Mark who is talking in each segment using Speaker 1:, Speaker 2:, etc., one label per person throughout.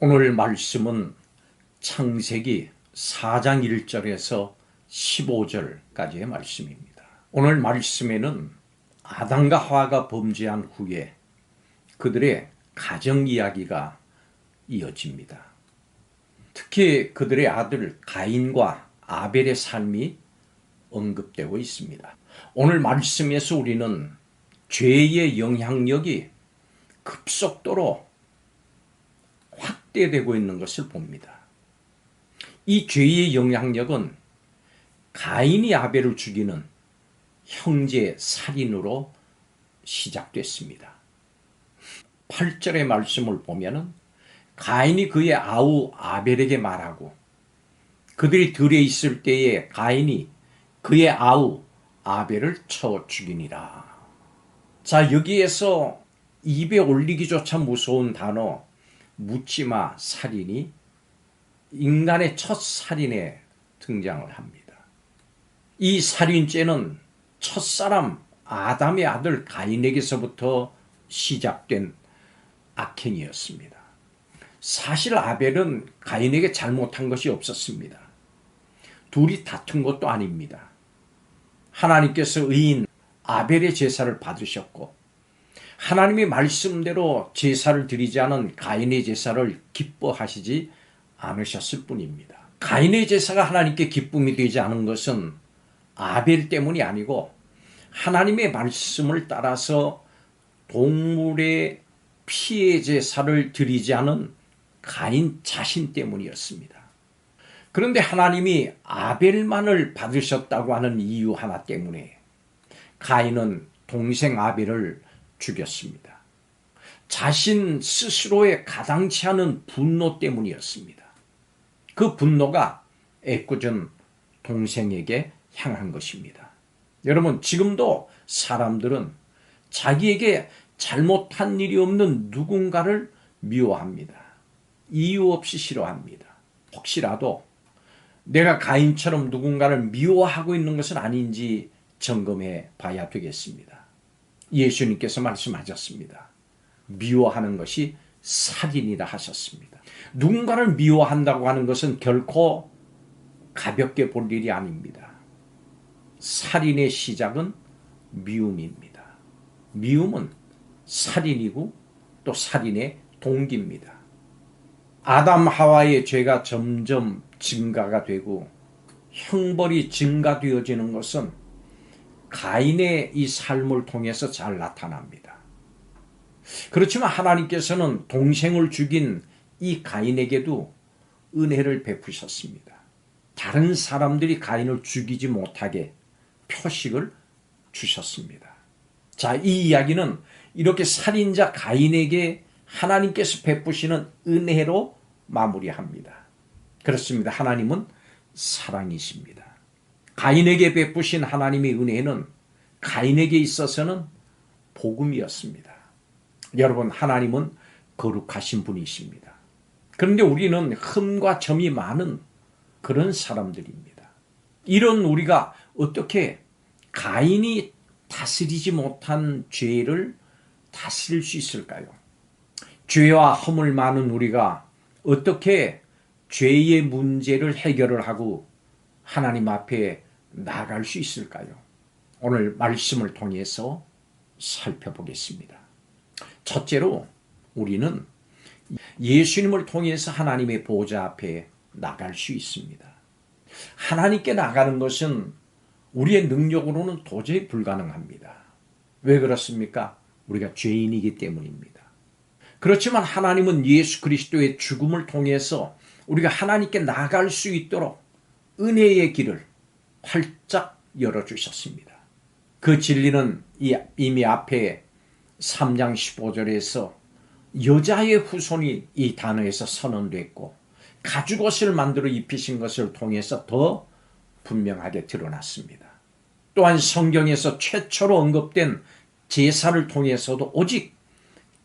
Speaker 1: 오늘 말씀은 창세기 4장 1절에서 15절까지의 말씀입니다. 오늘 말씀에는 아담과 하와가 범죄한 후에 그들의 가정 이야기가 이어집니다. 특히 그들의 아들 가인과 아벨의 삶이 언급되고 있습니다. 오늘 말씀에서 우리는 죄의 영향력이 급속도로 확대되고 있는 것을 봅니다. 이 죄의 영향력은 가인이 아벨을 죽이는 형제 살인으로 시작됐습니다. 8절의 말씀을 보면은 가인이 그의 아우 아벨에게 말하고 그들이 들에 있을 때에 가인이 그의 아우 아벨을 쳐 죽이니라. 자, 여기에서 입에 올리기조차 무서운 단어 묻지마 살인이 인간의 첫 살인에 등장을 합니다. 이 살인죄는 첫사람 아담의 아들 가인에게서부터 시작된 악행이었습니다. 사실 아벨은 가인에게 잘못한 것이 없었습니다. 둘이 다툰 것도 아닙니다. 하나님께서 의인 아벨의 제사를 받으셨고 하나님의 말씀대로 제사를 드리지 않은 가인의 제사를 기뻐하시지 않으셨을 뿐입니다. 가인의 제사가 하나님께 기쁨이 되지 않은 것은 아벨 때문이 아니고 하나님의 말씀을 따라서 동물의 피의 제사를 드리지 않은 가인 자신 때문이었습니다. 그런데 하나님이 아벨만을 받으셨다고 하는 이유 하나 때문에 가인은 동생 아벨을 죽였습니다. 자신 스스로의 가당치 않은 분노 때문이었습니다. 그 분노가 애꿎은 동생에게 향한 것입니다. 여러분, 지금도 사람들은 자기에게 잘못한 일이 없는 누군가를 미워합니다. 이유 없이 싫어합니다. 혹시라도 내가 가인처럼 누군가를 미워하고 있는 것은 아닌지 점검해 봐야 되겠습니다. 예수님께서 말씀하셨습니다. 미워하는 것이 살인이라 하셨습니다. 누군가를 미워한다고 하는 것은 결코 가볍게 볼 일이 아닙니다. 살인의 시작은 미움입니다. 미움은 살인이고 또 살인의 동기입니다. 아담 하와의 죄가 점점 증가가 되고 형벌이 증가되어지는 것은 가인의 이 삶을 통해서 잘 나타납니다. 그렇지만 하나님께서는 동생을 죽인 이 가인에게도 은혜를 베푸셨습니다. 다른 사람들이 가인을 죽이지 못하게 표식을 주셨습니다. 자, 이 이야기는 이렇게 살인자 가인에게 하나님께서 베푸시는 은혜로 마무리합니다. 그렇습니다. 하나님은 사랑이십니다. 가인에게 베푸신 하나님의 은혜는 가인에게 있어서는 복음이었습니다. 여러분, 하나님은 거룩하신 분이십니다. 그런데 우리는 흠과 점이 많은 그런 사람들입니다. 이런 우리가 어떻게 가인이 다스리지 못한 죄를 다스릴 수 있을까요? 죄와 허물 많은 우리가 어떻게 죄의 문제를 해결을 하고 하나님 앞에 나아갈 수 있을까요? 오늘 말씀을 통해서 살펴보겠습니다. 첫째로 우리는 예수님을 통해서 하나님의 보좌 앞에 나갈 수 있습니다. 하나님께 나가는 것은 우리의 능력으로는 도저히 불가능합니다. 왜 그렇습니까? 우리가 죄인이기 때문입니다. 그렇지만 하나님은 예수 그리스도의 죽음을 통해서 우리가 하나님께 나갈 수 있도록 은혜의 길을 활짝 열어주셨습니다. 그 진리는 이미 앞에 3장 15절에서 여자의 후손이 이 단어에서 선언됐고 가죽옷을 만들어 입히신 것을 통해서 더 분명하게 드러났습니다. 또한 성경에서 최초로 언급된 제사를 통해서도 오직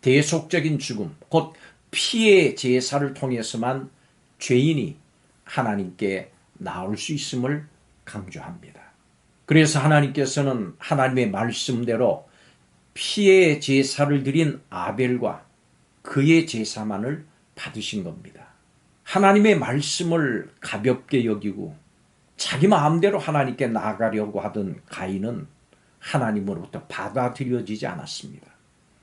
Speaker 1: 대속적인 죽음, 곧 피의 제사를 통해서만 죄인이 하나님께 나올 수 있음을 강조합니다. 그래서 하나님께서는 하나님의 말씀대로 피의 제사를 드린 아벨과 그의 제사만을 받으신 겁니다. 하나님의 말씀을 가볍게 여기고 자기 마음대로 하나님께 나아가려고 하던 가인은 하나님으로부터 받아들여지지 않았습니다.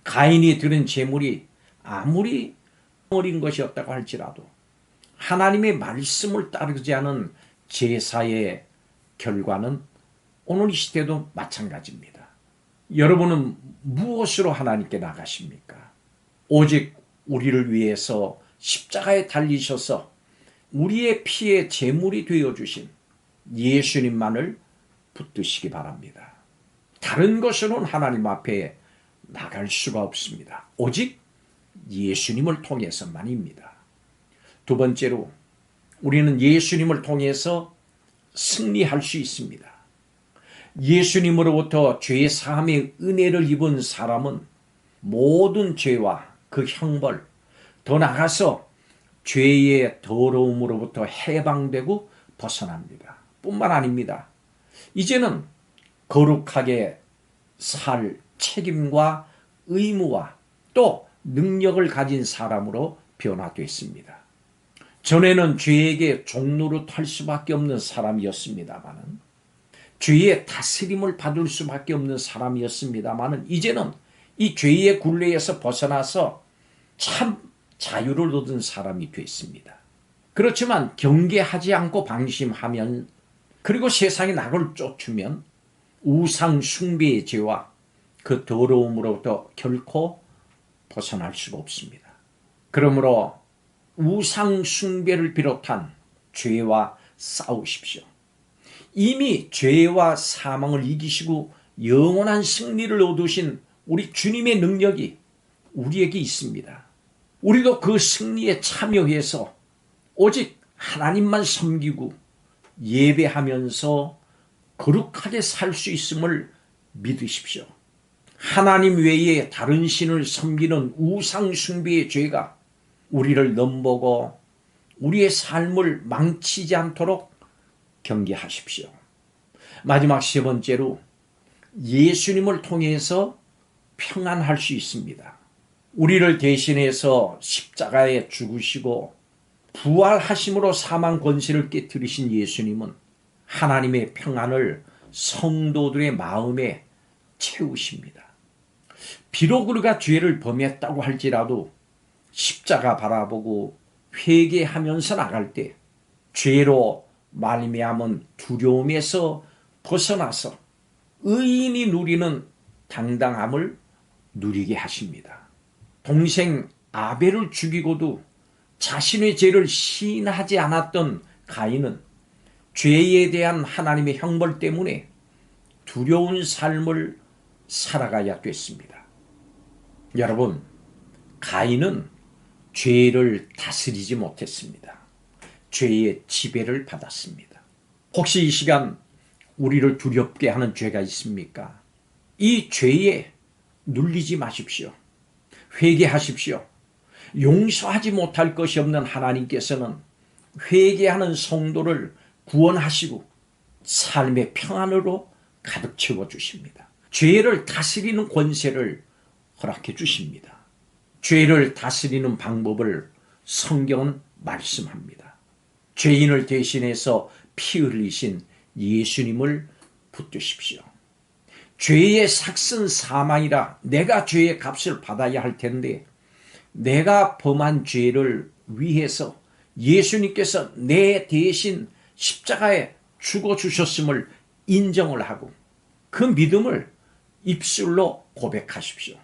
Speaker 1: 가인이 드린 제물이 아무리 어린 것이었다고 할지라도 하나님의 말씀을 따르지 않은 제사의 결과는 오늘 이 시대도 마찬가지입니다. 여러분은 무엇으로 하나님께 나가십니까? 오직 우리를 위해서 십자가에 달리셔서 우리의 피의 제물이 되어주신 예수님만을 붙드시기 바랍니다. 다른 것으로는 하나님 앞에 나갈 수가 없습니다. 오직 예수님을 통해서만입니다. 두 번째로 우리는 예수님을 통해서 승리할 수 있습니다. 예수님으로부터 죄 사함의 은혜를 입은 사람은 모든 죄와 그 형벌, 더 나아가서 죄의 더러움으로부터 해방되고 벗어납니다. 뿐만 아닙니다. 이제는 거룩하게 살 책임과 의무와 또 능력을 가진 사람으로 변화됐습니다. 전에는 죄에게 종노릇할 수밖에 없는 사람이었습니다마는, 죄의 다스림을 받을 수밖에 없는 사람이었습니다마는, 이제는 이 죄의 굴레에서 벗어나서 참 자유를 얻은 사람이 됐습니다. 그렇지만 경계하지 않고 방심하면, 그리고 세상이 나를 쫓으면 우상 숭배의 죄와 그 더러움으로부터 결코 벗어날 수가 없습니다. 그러므로 우상 숭배를 비롯한 죄와 싸우십시오. 이미 죄와 사망을 이기시고 영원한 승리를 얻으신 우리 주님의 능력이 우리에게 있습니다. 우리도 그 승리에 참여해서 오직 하나님만 섬기고 예배하면서 거룩하게 살 수 있음을 믿으십시오. 하나님 외에 다른 신을 섬기는 우상 숭배의 죄가 우리를 넘보고 우리의 삶을 망치지 않도록 경계하십시오. 마지막 세 번째로 예수님을 통해서 평안할 수 있습니다. 우리를 대신해서 십자가에 죽으시고 부활하심으로 사망 권세를 깨뜨리신 예수님은 하나님의 평안을 성도들의 마음에 채우십니다. 비록 우리가 죄를 범했다고 할지라도 십자가 바라보고 회개하면서 나갈 때 죄로 말미암은 두려움에서 벗어나서 의인이 누리는 당당함을 누리게 하십니다. 동생 아벨을 죽이고도 자신의 죄를 시인하지 않았던 가인은 죄에 대한 하나님의 형벌 때문에 두려운 삶을 살아가야 됐습니다. 여러분, 가인은 죄를 다스리지 못했습니다. 죄의 지배를 받았습니다. 혹시 이 시간 우리를 두렵게 하는 죄가 있습니까? 이 죄에 눌리지 마십시오. 회개하십시오. 용서하지 못할 것이 없는 하나님께서는 회개하는 성도를 구원하시고 삶의 평안으로 가득 채워주십니다. 죄를 다스리는 권세를 허락해 주십니다. 죄를 다스리는 방법을 성경은 말씀합니다. 죄인을 대신해서 피 흘리신 예수님을 붙드십시오. 죄의 삭은 사망이라 내가 죄의 값을 받아야 할 텐데 내가 범한 죄를 위해서 예수님께서 내 대신 십자가에 죽어주셨음을 인정을 하고 그 믿음을 입술로 고백하십시오.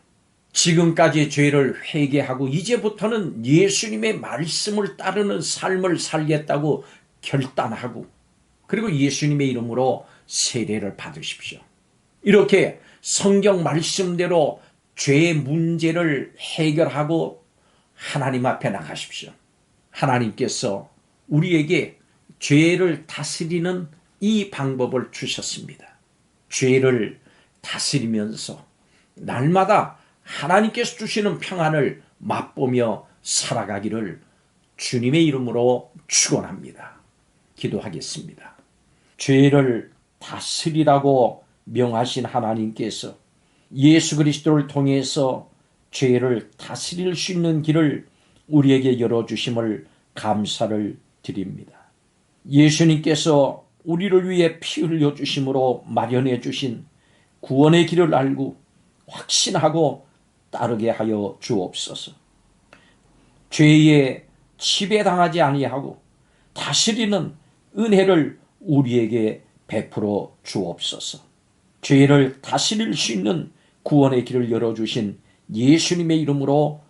Speaker 1: 지금까지 죄를 회개하고 이제부터는 예수님의 말씀을 따르는 삶을 살겠다고 결단하고 그리고 예수님의 이름으로 세례를 받으십시오. 이렇게 성경 말씀대로 죄의 문제를 해결하고 하나님 앞에 나가십시오. 하나님께서 우리에게 죄를 다스리는 이 방법을 주셨습니다. 죄를 다스리면서 날마다 하나님께서 주시는 평안을 맛보며 살아가기를 주님의 이름으로 축원합니다. 기도하겠습니다. 죄를 다스리라고 명하신 하나님께서 예수 그리스도를 통해서 죄를 다스릴 수 있는 길을 우리에게 열어주심을 감사를 드립니다. 예수님께서 우리를 위해 피 흘려 주심으로 마련해 주신 구원의 길을 알고 확신하고 따르게 하여 주옵소서. 죄에 지배당하지 아니하고 다스리는 은혜를 우리에게 베풀어 주옵소서. 죄를 다스릴 수 있는 구원의 길을 열어주신 예수님의 이름으로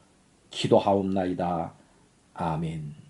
Speaker 1: 기도하옵나이다. 아멘.